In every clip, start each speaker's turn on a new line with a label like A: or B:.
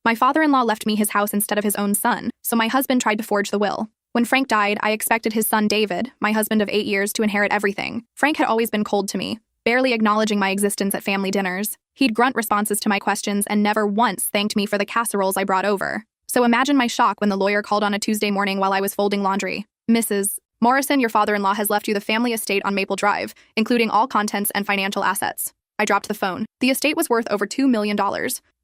A: My father-in-law left me his house instead of his own son, so my husband tried to forge the will. When Frank died, I expected his son David, my husband of 8 years, to inherit everything. Frank had always been cold to me, barely acknowledging my existence at family dinners. He'd grunt responses to my questions and never once thanked me for the casseroles I brought over. So imagine my shock when the lawyer called on a Tuesday morning while I was folding laundry. Mrs. Morrison, your father-in-law has left you the family estate on Maple Drive, including all contents and financial assets. I dropped the phone. The estate was worth over $2 million,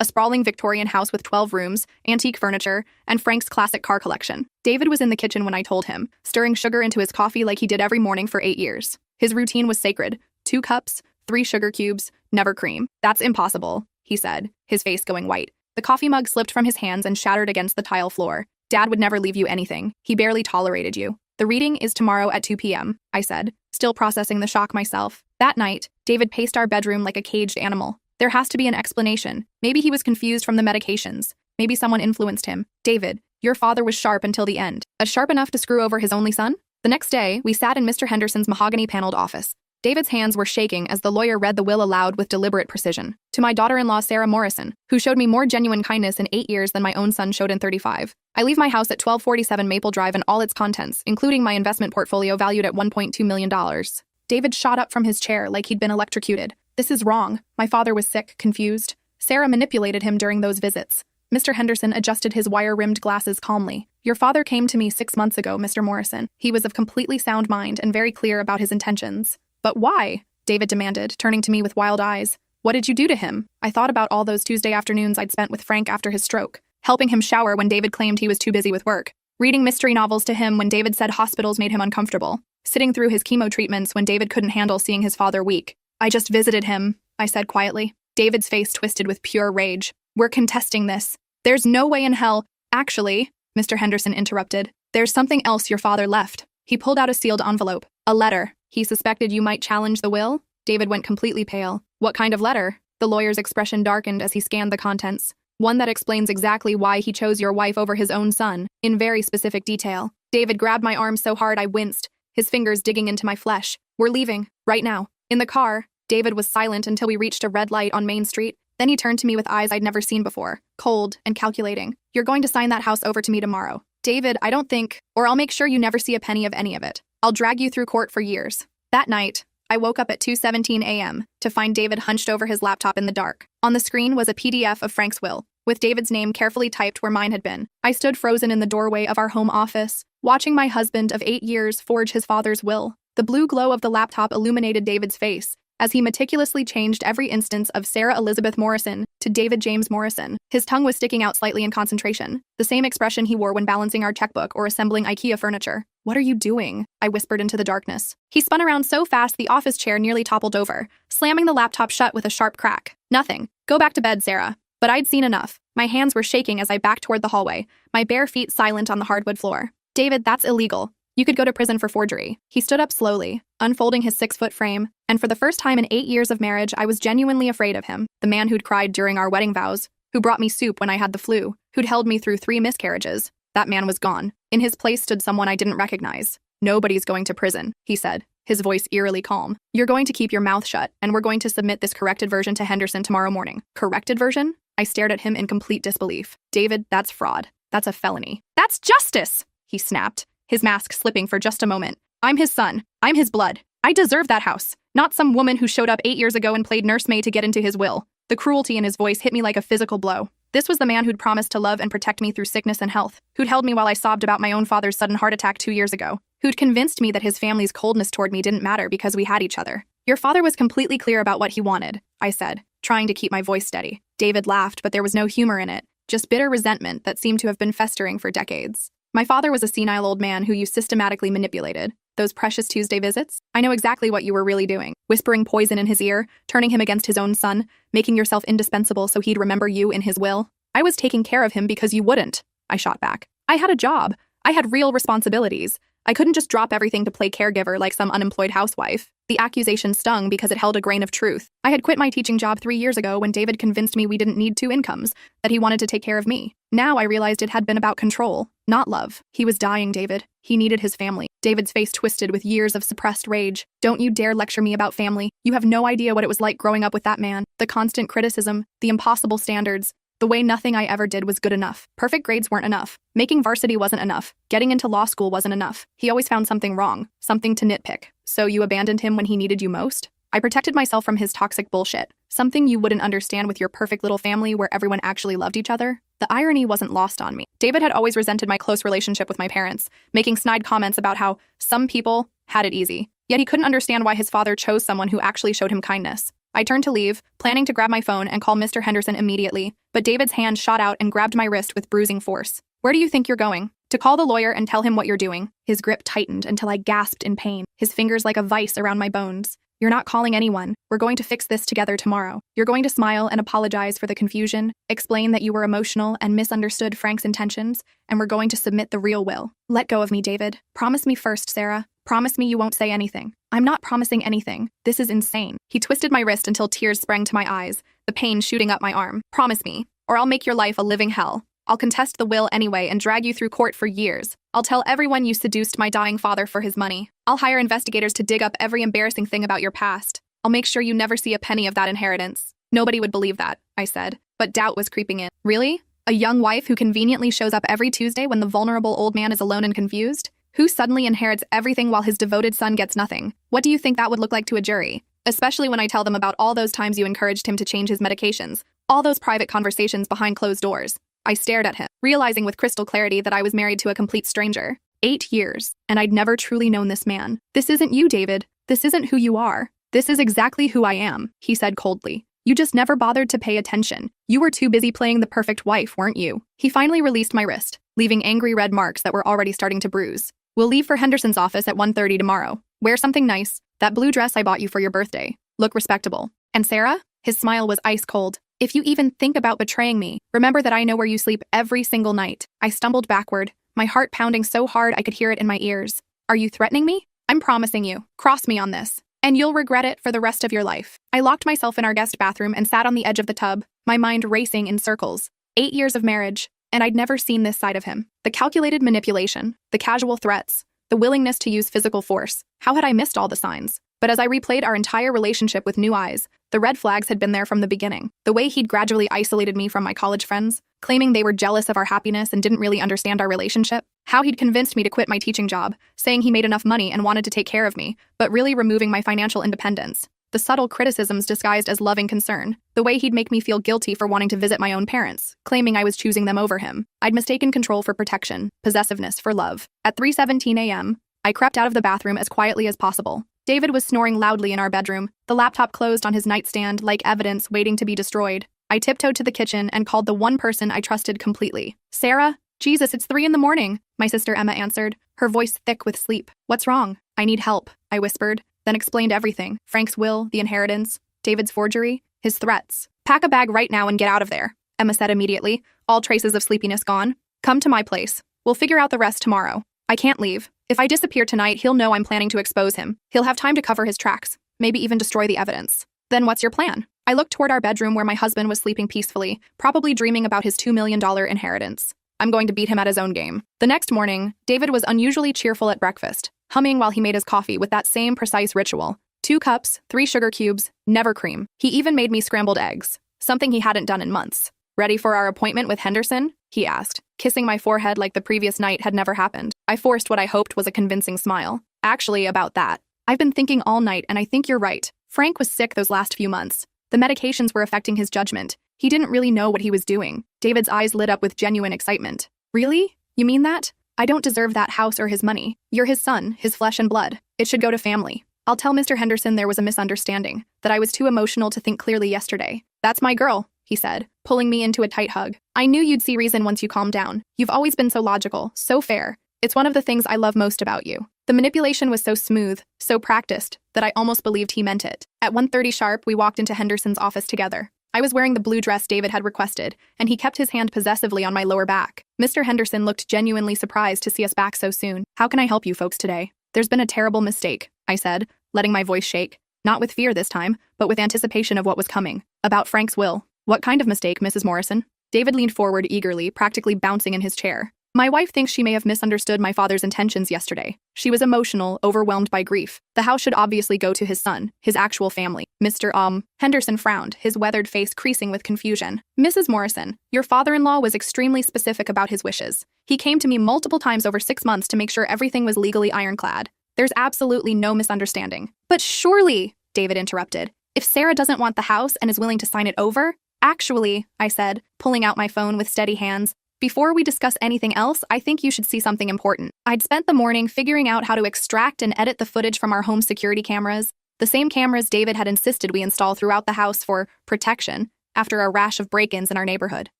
A: a sprawling Victorian house with 12 rooms, antique furniture, and Frank's classic car collection. David was in the kitchen when I told him, stirring sugar into his coffee like he did every morning for 8 years. His routine was sacred. 2 cups, 3 sugar cubes, never cream. That's impossible, he said, his face going white. The coffee mug slipped from his hands and shattered against the tile floor. Dad would never leave you anything. He barely tolerated you. The reading is tomorrow at 2 p.m., I said, still processing the shock myself. That night, David paced our bedroom like a caged animal. There has to be an explanation. Maybe he was confused from the medications. Maybe someone influenced him. David, your father was sharp until the end. Sharp enough to screw over his only son? The next day, we sat in Mr. Henderson's mahogany-paneled office. David's hands were shaking as the lawyer read the will aloud with deliberate precision. To my daughter-in-law, Sarah Morrison, who showed me more genuine kindness in 8 years than my own son showed in 35. I leave my house at 1247 Maple Drive and all its contents, including my investment portfolio valued at $1.2 million. David shot up from his chair like he'd been electrocuted. This is wrong. My father was sick, confused. Sarah manipulated him during those visits. Mr. Henderson adjusted his wire-rimmed glasses calmly. Your father came to me 6 months ago, Mr. Morrison. He was of completely sound mind and very clear about his intentions. But why? David demanded, turning to me with wild eyes. What did you do to him? I thought about all those Tuesday afternoons I'd spent with Frank after his stroke, helping him shower when David claimed he was too busy with work, reading mystery novels to him when David said hospitals made him uncomfortable, sitting through his chemo treatments when David couldn't handle seeing his father weak. I just visited him, I said quietly. David's face twisted with pure rage. We're contesting this. There's no way in hell. Actually, Mr. Henderson interrupted, there's something else your father left. He pulled out a sealed envelope. A letter. He suspected you might challenge the will? David went completely pale. What kind of letter? The lawyer's expression darkened as he scanned the contents. One that explains exactly why he chose your wife over his own son, in very specific detail. David grabbed my arm so hard I winced, his fingers digging into my flesh. We're leaving, right now. In the car, David was silent until we reached a red light on Main Street. Then he turned to me with eyes I'd never seen before, cold and calculating. You're going to sign that house over to me tomorrow. David, I don't think, or I'll make sure you never see a penny of any of it. I'll drag you through court for years. That night, I woke up at 2:17 a.m. to find David hunched over his laptop in the dark. On the screen was a PDF of Frank's will, with David's name carefully typed where mine had been. I stood frozen in the doorway of our home office, watching my husband of 8 years forge his father's will. The blue glow of the laptop illuminated David's face as he meticulously changed every instance of Sarah Elizabeth Morrison to David James Morrison. His tongue was sticking out slightly in concentration, the same expression he wore when balancing our checkbook or assembling IKEA furniture. What are you doing? I whispered into the darkness. He spun around so fast the office chair nearly toppled over, slamming the laptop shut with a sharp crack. Nothing. Go back to bed, Sarah. But I'd seen enough. My hands were shaking as I backed toward the hallway, my bare feet silent on the hardwood floor. David, that's illegal. You could go to prison for forgery. He stood up slowly, unfolding his 6-foot frame, and for the first time in 8 years of marriage, I was genuinely afraid of him. The man who'd cried during our wedding vows, who brought me soup when I had the flu, who'd held me through 3 miscarriages. That man was gone. In his place stood someone I didn't recognize. Nobody's going to prison, he said, his voice eerily calm. You're going to keep your mouth shut, and we're going to submit this corrected version to Henderson tomorrow morning. Corrected version? I stared at him in complete disbelief. David, that's fraud. That's a felony. That's justice, he snapped, his mask slipping for just a moment. I'm his son. I'm his blood. I deserve that house, not some woman who showed up 8 years ago and played nursemaid to get into his will. The cruelty in his voice hit me like a physical blow. This was the man who'd promised to love and protect me through sickness and health, who'd held me while I sobbed about my own father's sudden heart attack 2 years ago, who'd convinced me that his family's coldness toward me didn't matter because we had each other. Your father was completely clear about what he wanted, I said, trying to keep my voice steady. David laughed, but there was no humor in it, just bitter resentment that seemed to have been festering for decades. My father was a senile old man who you systematically manipulated. Those precious Tuesday visits? I know exactly what you were really doing. Whispering poison in his ear, turning him against his own son, making yourself indispensable so he'd remember you in his will. I was taking care of him because you wouldn't, I shot back. I had a job. I had real responsibilities. I couldn't just drop everything to play caregiver like some unemployed housewife. The accusation stung because it held a grain of truth. I had quit my teaching job 3 years ago when David convinced me we didn't need 2 incomes, that he wanted to take care of me. Now I realized it had been about control, not love. He was dying, David. He needed his family. David's face twisted with years of suppressed rage. Don't you dare lecture me about family. You have no idea what it was like growing up with that man. The constant criticism, the impossible standards. The way nothing I ever did was good enough. Perfect grades weren't enough. Making varsity wasn't enough. Getting into law school wasn't enough. He always found something wrong, something to nitpick. So you abandoned him when he needed you most? I protected myself from his toxic bullshit. Something you wouldn't understand with your perfect little family where everyone actually loved each other. The irony wasn't lost on me. David had always resented my close relationship with my parents, making snide comments about how some people had it easy. Yet he couldn't understand why his father chose someone who actually showed him kindness. I turned to leave, planning to grab my phone and call Mr. Henderson immediately, but David's hand shot out and grabbed my wrist with bruising force. Where do you think you're going? To call the lawyer and tell him what you're doing. His grip tightened until I gasped in pain, his fingers like a vice around my bones. You're not calling anyone. We're going to fix this together tomorrow. You're going to smile and apologize for the confusion, explain that you were emotional and misunderstood Frank's intentions, and we're going to submit the real will. Let go of me, David. Promise me first, Sarah. Promise me you won't say anything. I'm not promising anything. This is insane. He twisted my wrist until tears sprang to my eyes, the pain shooting up my arm. Promise me, or I'll make your life a living hell. I'll contest the will anyway and drag you through court for years. I'll tell everyone you seduced my dying father for his money. I'll hire investigators to dig up every embarrassing thing about your past. I'll make sure you never see a penny of that inheritance. Nobody would believe that, I said, but doubt was creeping in. Really? A young wife who conveniently shows up every Tuesday when the vulnerable old man is alone and confused? Who suddenly inherits everything while his devoted son gets nothing? What do you think that would look like to a jury? Especially when I tell them about all those times you encouraged him to change his medications, all those private conversations behind closed doors. I stared at him, realizing with crystal clarity that I was married to a complete stranger. 8 years, and I'd never truly known this man. This isn't you, David. This isn't who you are. This is exactly who I am, he said coldly. You just never bothered to pay attention. You were too busy playing the perfect wife, weren't you? He finally released my wrist, leaving angry red marks that were already starting to bruise. We'll leave for Henderson's office at 1:30 tomorrow. Wear something nice. That blue dress I bought you for your birthday. Look respectable. And Sarah? His smile was ice cold. If you even think about betraying me, remember that I know where you sleep every single night. I stumbled backward, my heart pounding so hard I could hear it in my ears. Are you threatening me? I'm promising you. Cross me on this, and you'll regret it for the rest of your life. I locked myself in our guest bathroom and sat on the edge of the tub, my mind racing in circles. 8 years of marriage, and I'd never seen this side of him. The calculated manipulation, the casual threats, the willingness to use physical force. How had I missed all the signs? But as I replayed our entire relationship with new eyes, the red flags had been there from the beginning. The way he'd gradually isolated me from my college friends, claiming they were jealous of our happiness and didn't really understand our relationship. How he'd convinced me to quit my teaching job, saying he made enough money and wanted to take care of me, but really removing my financial independence. The subtle criticisms disguised as loving concern. The way he'd make me feel guilty for wanting to visit my own parents, claiming I was choosing them over him. I'd mistaken control for protection, possessiveness for love. At 3:17 a.m., I crept out of the bathroom as quietly as possible. David was snoring loudly in our bedroom, the laptop closed on his nightstand like evidence waiting to be destroyed. I tiptoed to the kitchen and called the one person I trusted completely. Sarah? Jesus, it's 3 a.m, my sister Emma answered, her voice thick with sleep. What's wrong? I need help, I whispered, then explained everything. Frank's will, the inheritance, David's forgery, his threats. Pack a bag right now and get out of there, Emma said immediately, all traces of sleepiness gone. Come to my place. We'll figure out the rest tomorrow. I can't leave. If I disappear tonight, he'll know I'm planning to expose him. He'll have time to cover his tracks, maybe even destroy the evidence. Then what's your plan? I looked toward our bedroom where my husband was sleeping peacefully, probably dreaming about his $2 million inheritance. I'm going to beat him at his own game. The next morning, David was unusually cheerful at breakfast, humming while he made his coffee with that same precise ritual. 2 cups, 3 sugar cubes, never cream. He even made me scrambled eggs, something he hadn't done in months. Ready for our appointment with Henderson? He asked, kissing my forehead like the previous night had never happened. I forced what I hoped was a convincing smile. Actually, about that. I've been thinking all night, and I think you're right. Frank was sick those last few months. The medications were affecting his judgment. He didn't really know what he was doing. David's eyes lit up with genuine excitement. Really? You mean that? I don't deserve that house or his money. You're his son, his flesh and blood. It should go to family. I'll tell Mr. Henderson there was a misunderstanding, that I was too emotional to think clearly yesterday. That's my girl, he said, pulling me into a tight hug. I knew you'd see reason once you calmed down. You've always been so logical, so fair. It's one of the things I love most about you. The manipulation was so smooth, so practiced, that I almost believed he meant it. At 1:30 sharp, we walked into Henderson's office together. I was wearing the blue dress David had requested, and he kept his hand possessively on my lower back. Mr. Henderson looked genuinely surprised to see us back so soon. How can I help you folks today? There's been a terrible mistake, I said, letting my voice shake. Not with fear this time, but with anticipation of what was coming. About Frank's will. What kind of mistake, Mrs. Morrison? David leaned forward eagerly, practically bouncing in his chair. My wife thinks she may have misunderstood my father's intentions yesterday. She was emotional, overwhelmed by grief. The house should obviously go to his son, his actual family. Mr. Henderson frowned, his weathered face creasing with confusion. Mrs. Morrison, your father-in-law was extremely specific about his wishes. He came to me multiple times over 6 months to make sure everything was legally ironclad. There's absolutely no misunderstanding. But surely, David interrupted, if Sarah doesn't want the house and is willing to sign it over? Actually, I said, pulling out my phone with steady hands, before we discuss anything else, I think you should see something important. I'd spent the morning figuring out how to extract and edit the footage from our home security cameras, the same cameras David had insisted we install throughout the house for protection after a rash of break-ins in our neighborhood.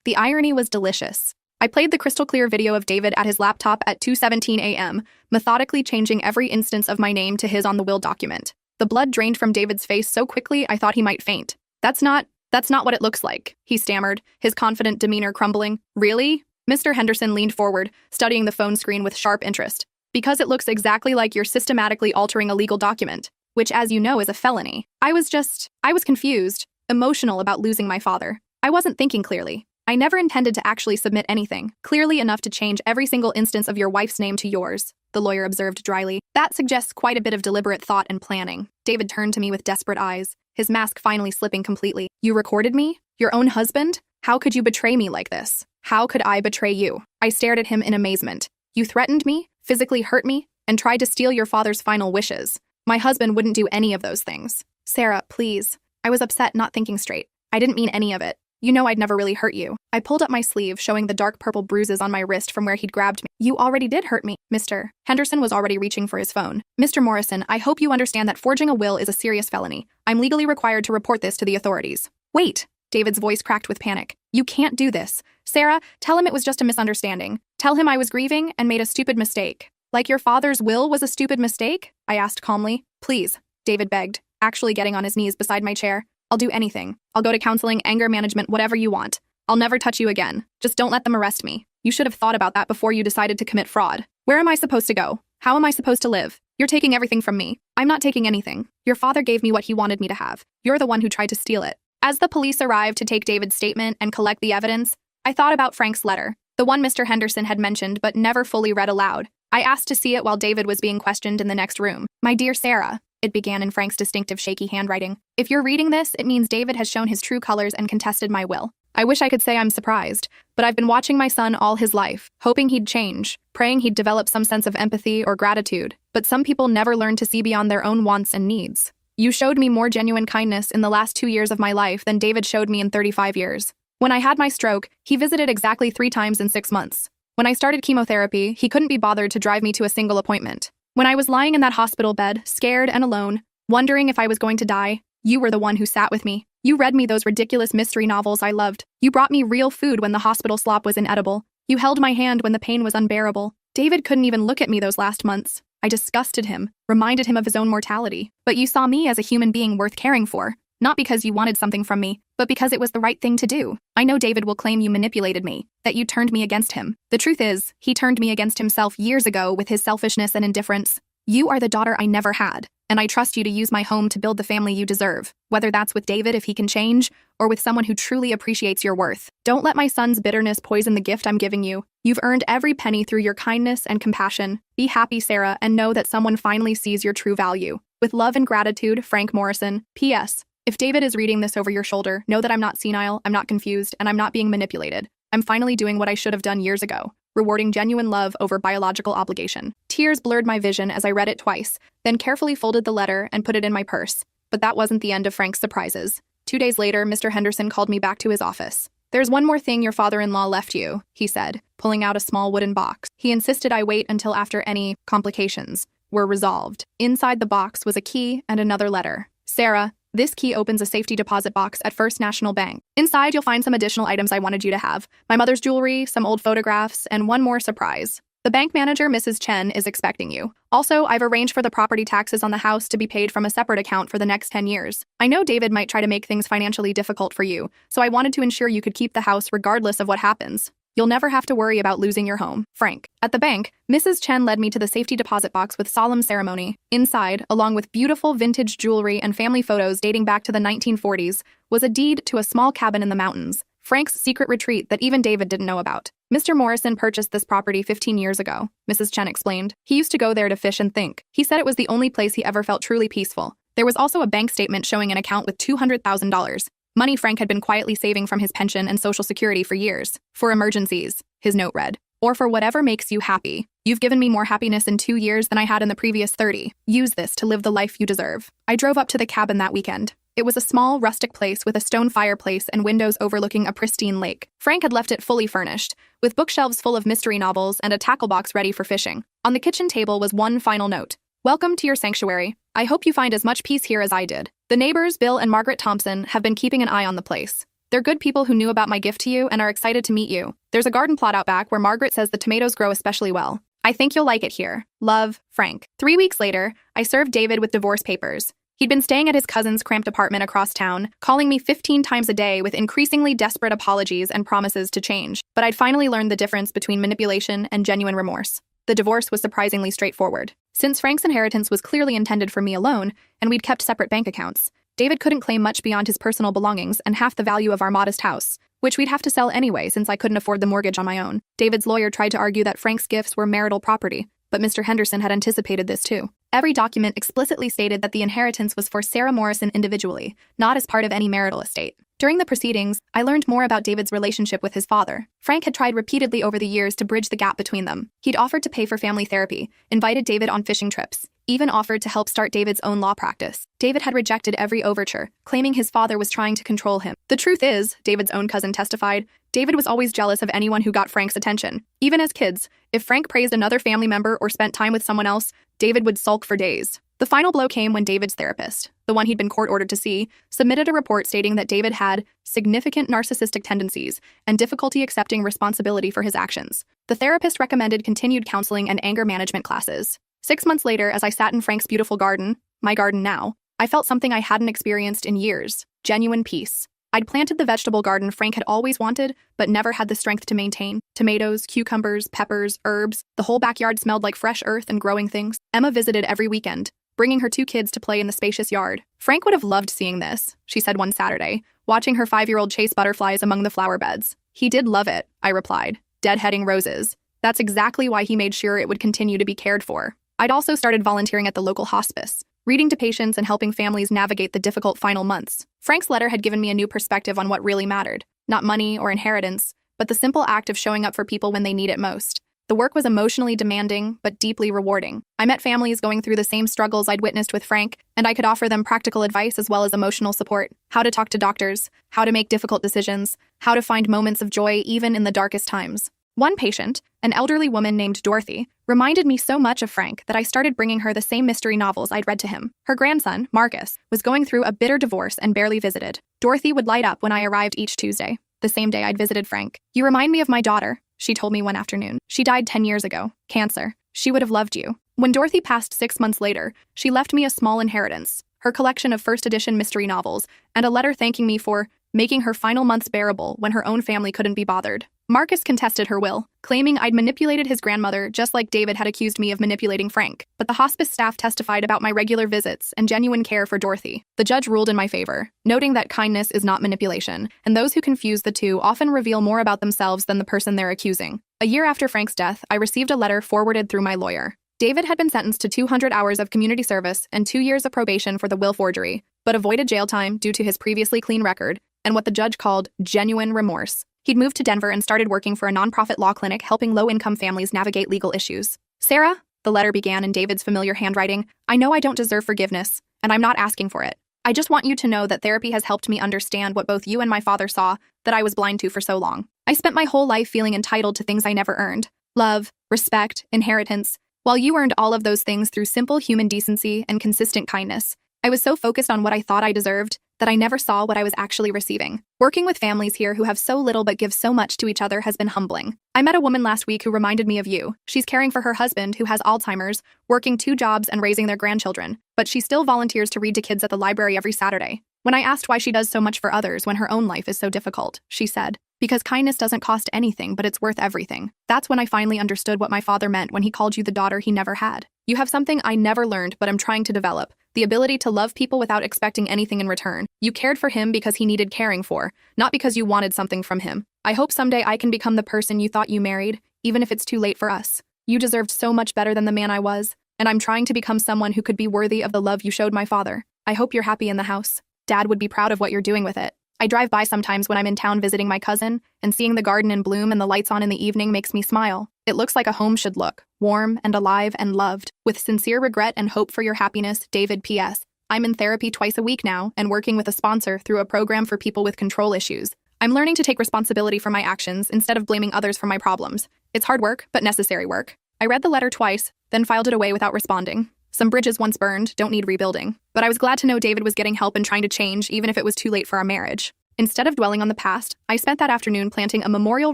A: The irony was delicious. I played the crystal clear video of David at his laptop at 2:17 a.m., methodically changing every instance of my name to his on the will document. The blood drained from David's face so quickly I thought he might faint. That's not what it looks like, he stammered, his confident demeanor crumbling. Really? Mr. Henderson leaned forward, studying the phone screen with sharp interest. Because it looks exactly like you're systematically altering a legal document, which, as you know, is a felony. I was confused, emotional about losing my father. I wasn't thinking clearly. I never intended to actually submit anything, clearly enough to change every single instance of your wife's name to yours, the lawyer observed dryly. That suggests quite a bit of deliberate thought and planning. David turned to me with desperate eyes, his mask finally slipping completely. You recorded me? Your own husband? How could you betray me like this? How could I betray you? I stared at him in amazement. You threatened me, physically hurt me, and tried to steal your father's final wishes. My husband wouldn't do any of those things. Sarah, please. I was upset, not thinking straight. I didn't mean any of it. You know I'd never really hurt you. I pulled up my sleeve, showing the dark purple bruises on my wrist from where he'd grabbed me. You already did hurt me, Mr. Henderson was already reaching for his phone. Mr. Morrison, I hope you understand that forging a will is a serious felony. I'm legally required to report this to the authorities. Wait, David's voice cracked with panic. You can't do this. Sarah, tell him it was just a misunderstanding. Tell him I was grieving and made a stupid mistake. Like your father's will was a stupid mistake? I asked calmly. Please, David begged, actually getting on his knees beside my chair. I'll do anything. I'll go to counseling, anger management, whatever you want. I'll never touch you again. Just don't let them arrest me. You should have thought about that before you decided to commit fraud. Where am I supposed to go? How am I supposed to live? You're taking everything from me. I'm not taking anything. Your father gave me what he wanted me to have. You're the one who tried to steal it. As the police arrived to take David's statement and collect the evidence, I thought about Frank's letter, the one Mr. Henderson had mentioned but never fully read aloud. I asked to see it while David was being questioned in the next room. My dear Sarah, it began in Frank's distinctive shaky handwriting. If you're reading this, it means David has shown his true colors and contested my will. I wish I could say I'm surprised, but I've been watching my son all his life, hoping he'd change, praying he'd develop some sense of empathy or gratitude. But some people never learn to see beyond their own wants and needs. You showed me more genuine kindness in the last 2 years of my life than David showed me in 35 years. When I had my stroke, he visited exactly 3 times in 6 months. When I started chemotherapy, he couldn't be bothered to drive me to a single appointment. When I was lying in that hospital bed, scared and alone, wondering if I was going to die, you were the one who sat with me. You read me those ridiculous mystery novels I loved. You brought me real food when the hospital slop was inedible. You held my hand when the pain was unbearable. David couldn't even look at me those last months. I disgusted him, reminded him of his own mortality. But you saw me as a human being worth caring for, not because you wanted something from me, but because it was the right thing to do. I know David will claim you manipulated me, that you turned me against him. The truth is, he turned me against himself years ago with his selfishness and indifference. You are the daughter I never had, and I trust you to use my home to build the family you deserve, whether that's with David if he can change, or with someone who truly appreciates your worth. Don't let my son's bitterness poison the gift I'm giving you. You've earned every penny through your kindness and compassion. Be happy, Sarah, and know that someone finally sees your true value. With love and gratitude, Frank Morrison. P.S. If David is reading this over your shoulder, know that I'm not senile, I'm not confused, and I'm not being manipulated. I'm finally doing what I should have done years ago, rewarding genuine love over biological obligation. Tears blurred my vision as I read it twice, then carefully folded the letter and put it in my purse. But that wasn't the end of Frank's surprises. 2 days later, Mr. Henderson called me back to his office. There's one more thing your father-in-law left you, he said, pulling out a small wooden box. He insisted I wait until after any complications were resolved. Inside the box was a key and another letter. Sarah, this key opens a safety deposit box at First National Bank. Inside, you'll find some additional items I wanted you to have. My mother's jewelry, some old photographs, and one more surprise. The bank manager, Mrs. Chen, is expecting you. Also, I've arranged for the property taxes on the house to be paid from a separate account for the next 10 years. I know David might try to make things financially difficult for you, so I wanted to ensure you could keep the house regardless of what happens. You'll never have to worry about losing your home. Frank. At the bank, Mrs. Chen led me to the safety deposit box with solemn ceremony. Inside, along with beautiful vintage jewelry and family photos dating back to the 1940s, was a deed to a small cabin in the mountains, Frank's secret retreat that even David didn't know about. Mr. Morrison purchased this property 15 years ago, Mrs. Chen explained. He used to go there to fish and think. He said it was the only place he ever felt truly peaceful. There was also a bank statement showing an account with $200,000. Money Frank had been quietly saving from his pension and Social Security for years. For emergencies, his note read. Or for whatever makes you happy. You've given me more happiness in 2 years than I had in the previous 30. Use this to live the life you deserve. I drove up to the cabin that weekend. It was a small, rustic place with a stone fireplace and windows overlooking a pristine lake. Frank had left it fully furnished, with bookshelves full of mystery novels and a tackle box ready for fishing. On the kitchen table was one final note. Welcome to your sanctuary. I hope you find as much peace here as I did. The neighbors, Bill and Margaret Thompson, have been keeping an eye on the place. They're good people who knew about my gift to you and are excited to meet you. There's a garden plot out back where Margaret says the tomatoes grow especially well. I think you'll like it here. Love, Frank. 3 weeks later, I served David with divorce papers. He'd been staying at his cousin's cramped apartment across town, calling me 15 times a day with increasingly desperate apologies and promises to change. But I'd finally learned the difference between manipulation and genuine remorse. The divorce was surprisingly straightforward. Since Frank's inheritance was clearly intended for me alone, and we'd kept separate bank accounts, David couldn't claim much beyond his personal belongings and half the value of our modest house, which we'd have to sell anyway since I couldn't afford the mortgage on my own. David's lawyer tried to argue that Frank's gifts were marital property, but Mr. Henderson had anticipated this too. Every document explicitly stated that the inheritance was for Sarah Morrison individually, not as part of any marital estate. During the proceedings, I learned more about David's relationship with his father. Frank had tried repeatedly over the years to bridge the gap between them. He'd offered to pay for family therapy, invited David on fishing trips, even offered to help start David's own law practice. David had rejected every overture, claiming his father was trying to control him. The truth is, David's own cousin testified, David was always jealous of anyone who got Frank's attention. Even as kids, if Frank praised another family member or spent time with someone else, David would sulk for days. The final blow came when David's therapist, the one he'd been court-ordered to see, submitted a report stating that David had significant narcissistic tendencies and difficulty accepting responsibility for his actions. The therapist recommended continued counseling and anger management classes. 6 months later, as I sat in Frank's beautiful garden, my garden now, I felt something I hadn't experienced in years: genuine peace. I'd planted the vegetable garden Frank had always wanted, but never had the strength to maintain. Tomatoes, cucumbers, peppers, herbs. The whole backyard smelled like fresh earth and growing things. Emma visited every weekend, bringing her 2 kids to play in the spacious yard. Frank would have loved seeing this, she said one Saturday, watching her 5-year-old chase butterflies among the flower beds. He did love it, I replied. Deadheading roses. That's exactly why he made sure it would continue to be cared for. I'd also started volunteering at the local hospice, reading to patients and helping families navigate the difficult final months. Frank's letter had given me a new perspective on what really mattered. Not money or inheritance, but the simple act of showing up for people when they need it most. The work was emotionally demanding, but deeply rewarding. I met families going through the same struggles I'd witnessed with Frank, and I could offer them practical advice as well as emotional support. How to talk to doctors, how to make difficult decisions, how to find moments of joy even in the darkest times. One patient, an elderly woman named Dorothy, reminded me so much of Frank that I started bringing her the same mystery novels I'd read to him. Her grandson, Marcus, was going through a bitter divorce and barely visited. Dorothy would light up when I arrived each Tuesday, the same day I'd visited Frank. "You remind me of my daughter," she told me one afternoon. "She died 10 years ago. Cancer. She would have loved you." When Dorothy passed 6 months later, she left me a small inheritance, her collection of first edition mystery novels, and a letter thanking me for making her final months bearable when her own family couldn't be bothered. Marcus contested her will, claiming I'd manipulated his grandmother just like David had accused me of manipulating Frank. But the hospice staff testified about my regular visits and genuine care for Dorothy. The judge ruled in my favor, noting that kindness is not manipulation, and those who confuse the two often reveal more about themselves than the person they're accusing. A year after Frank's death, I received a letter forwarded through my lawyer. David had been sentenced to 200 hours of community service and 2 years of probation for the will forgery, but avoided jail time due to his previously clean record and what the judge called genuine remorse. He'd moved to Denver and started working for a nonprofit law clinic helping low-income families navigate legal issues. "Sarah," the letter began in David's familiar handwriting, "I know I don't deserve forgiveness, and I'm not asking for it. I just want you to know that therapy has helped me understand what both you and my father saw that I was blind to for so long. I spent my whole life feeling entitled to things I never earned. Love, respect, inheritance, while you earned all of those things through simple human decency and consistent kindness. I was so focused on what I thought I deserved that I never saw what I was actually receiving. Working with families here who have so little but give so much to each other has been humbling. I met a woman last week who reminded me of you. She's caring for her husband who has Alzheimer's, working 2 jobs and raising their grandchildren, but she still volunteers to read to kids at the library every Saturday. When I asked why she does so much for others when her own life is so difficult, she said, "Because kindness doesn't cost anything, but it's worth everything." That's when I finally understood what my father meant when he called you the daughter he never had. You have something I never learned but am trying to develop, the ability to love people without expecting anything in return. You cared for him because he needed caring for, not because you wanted something from him. I hope someday I can become the person you thought you married, even if it's too late for us. You deserved so much better than the man I was, and I'm trying to become someone who could be worthy of the love you showed my father. I hope you're happy in the house. Dad would be proud of what you're doing with it. I drive by sometimes when I'm in town visiting my cousin, and seeing the garden in bloom and the lights on in the evening makes me smile. It looks like a home should look, warm and alive and loved. With sincere regret and hope for your happiness, David. P.S. I'm in therapy twice a week now and working with a sponsor through a program for people with control issues. I'm learning to take responsibility for my actions instead of blaming others for my problems. It's hard work, but necessary work. I read the letter twice, then filed it away without responding. Some bridges once burned don't need rebuilding. But I was glad to know David was getting help and trying to change, even if it was too late for our marriage. Instead of dwelling on the past, I spent that afternoon planting a memorial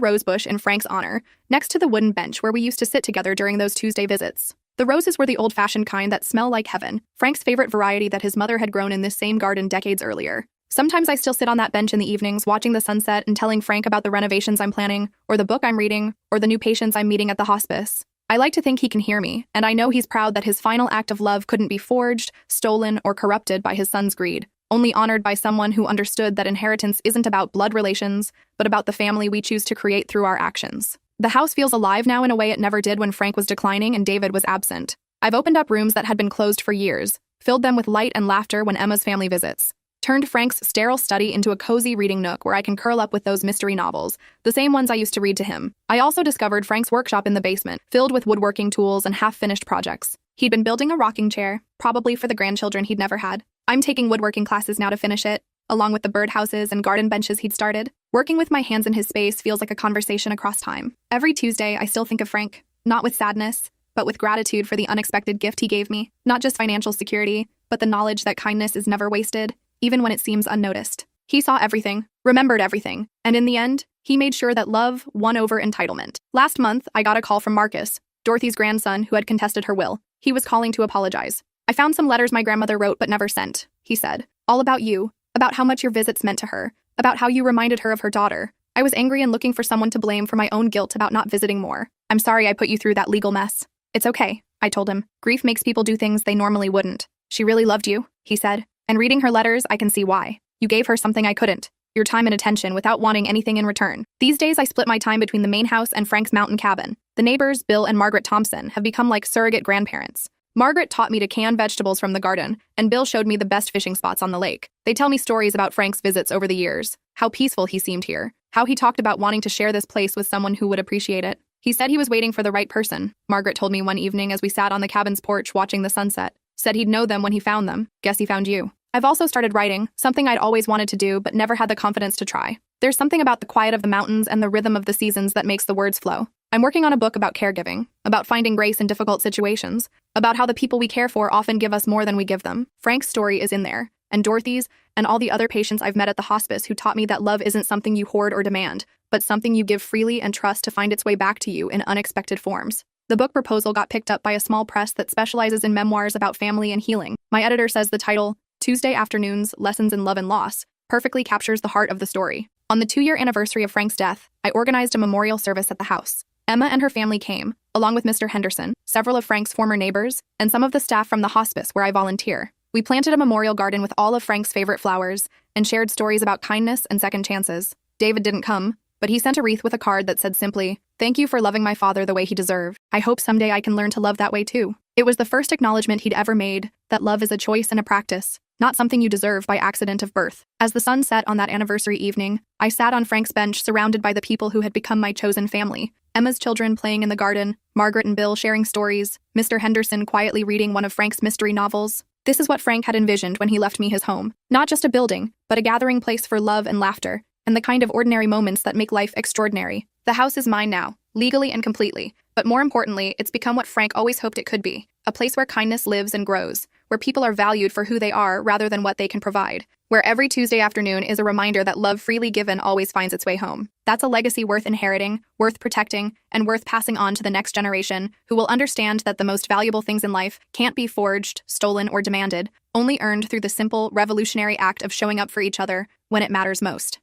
A: rose bush in Frank's honor, next to the wooden bench where we used to sit together during those Tuesday visits. The roses were the old-fashioned kind that smell like heaven, Frank's favorite variety that his mother had grown in this same garden decades earlier. Sometimes I still sit on that bench in the evenings watching the sunset and telling Frank about the renovations I'm planning, or the book I'm reading, or the new patients I'm meeting at the hospice. I like to think he can hear me, and I know he's proud that his final act of love couldn't be forged, stolen, or corrupted by his son's greed, only honored by someone who understood that inheritance isn't about blood relations, but about the family we choose to create through our actions. The house feels alive now in a way it never did when Frank was declining and David was absent. I've opened up rooms that had been closed for years, filled them with light and laughter when Emma's family visits, turned Frank's sterile study into a cozy reading nook where I can curl up with those mystery novels, the same ones I used to read to him. I also discovered Frank's workshop in the basement, filled with woodworking tools and half-finished projects. He'd been building a rocking chair, probably for the grandchildren he'd never had. I'm taking woodworking classes now to finish it, along with the birdhouses and garden benches he'd started. Working with my hands in his space feels like a conversation across time. Every Tuesday, I still think of Frank, not with sadness, but with gratitude for the unexpected gift he gave me. Not just financial security, but the knowledge that kindness is never wasted, even when it seems unnoticed. He saw everything, remembered everything, and in the end, he made sure that love won over entitlement. Last month, I got a call from Marcus, Dorothy's grandson who had contested her will. He was calling to apologize. I found some letters my grandmother wrote but never sent, he said. All about you, about how much your visits meant to her, about how you reminded her of her daughter. I was angry and looking for someone to blame for my own guilt about not visiting more. I'm sorry I put you through that legal mess. It's okay, I told him. Grief makes people do things they normally wouldn't. She really loved you, he said. And reading her letters, I can see why. You gave her something I couldn't. Your time and attention without wanting anything in return. These days, I split my time between the main house and Frank's mountain cabin. The neighbors, Bill and Margaret Thompson, have become like surrogate grandparents. Margaret taught me to can vegetables from the garden, and Bill showed me the best fishing spots on the lake. They tell me stories about Frank's visits over the years, how peaceful he seemed here, how he talked about wanting to share this place with someone who would appreciate it. He said he was waiting for the right person, Margaret told me one evening as we sat on the cabin's porch watching the sunset. Said he'd know them when he found them. Guess he found you. I've also started writing, something I'd always wanted to do but never had the confidence to try. There's something about the quiet of the mountains and the rhythm of the seasons that makes the words flow. I'm working on a book about caregiving, about finding grace in difficult situations, about how the people we care for often give us more than we give them. Frank's story is in there, and Dorothy's, and all the other patients I've met at the hospice who taught me that love isn't something you hoard or demand, but something you give freely and trust to find its way back to you in unexpected forms. The book proposal got picked up by a small press that specializes in memoirs about family and healing. My editor says the title, Tuesday Afternoons, Lessons in Love and Loss, perfectly captures the heart of the story. On the 2-year anniversary of Frank's death, I organized a memorial service at the house. Emma and her family came, along with Mr. Henderson, several of Frank's former neighbors, and some of the staff from the hospice where I volunteer. We planted a memorial garden with all of Frank's favorite flowers and shared stories about kindness and second chances. David didn't come, but he sent a wreath with a card that said simply, "Thank you for loving my father the way he deserved. I hope someday I can learn to love that way too." It was the first acknowledgement he'd ever made that love is a choice and a practice, not something you deserve by accident of birth. As the sun set on that anniversary evening, I sat on Frank's bench surrounded by the people who had become my chosen family. Emma's children playing in the garden, Margaret and Bill sharing stories, Mr. Henderson quietly reading one of Frank's mystery novels. This is what Frank had envisioned when he left me his home. Not just a building, but a gathering place for love and laughter, and the kind of ordinary moments that make life extraordinary. The house is mine now, legally and completely, but more importantly, it's become what Frank always hoped it could be, a place where kindness lives and grows, where people are valued for who they are rather than what they can provide, where every Tuesday afternoon is a reminder that love freely given always finds its way home. That's a legacy worth inheriting, worth protecting, and worth passing on to the next generation, who will understand that the most valuable things in life can't be forged, stolen, or demanded, only earned through the simple, revolutionary act of showing up for each other when it matters most.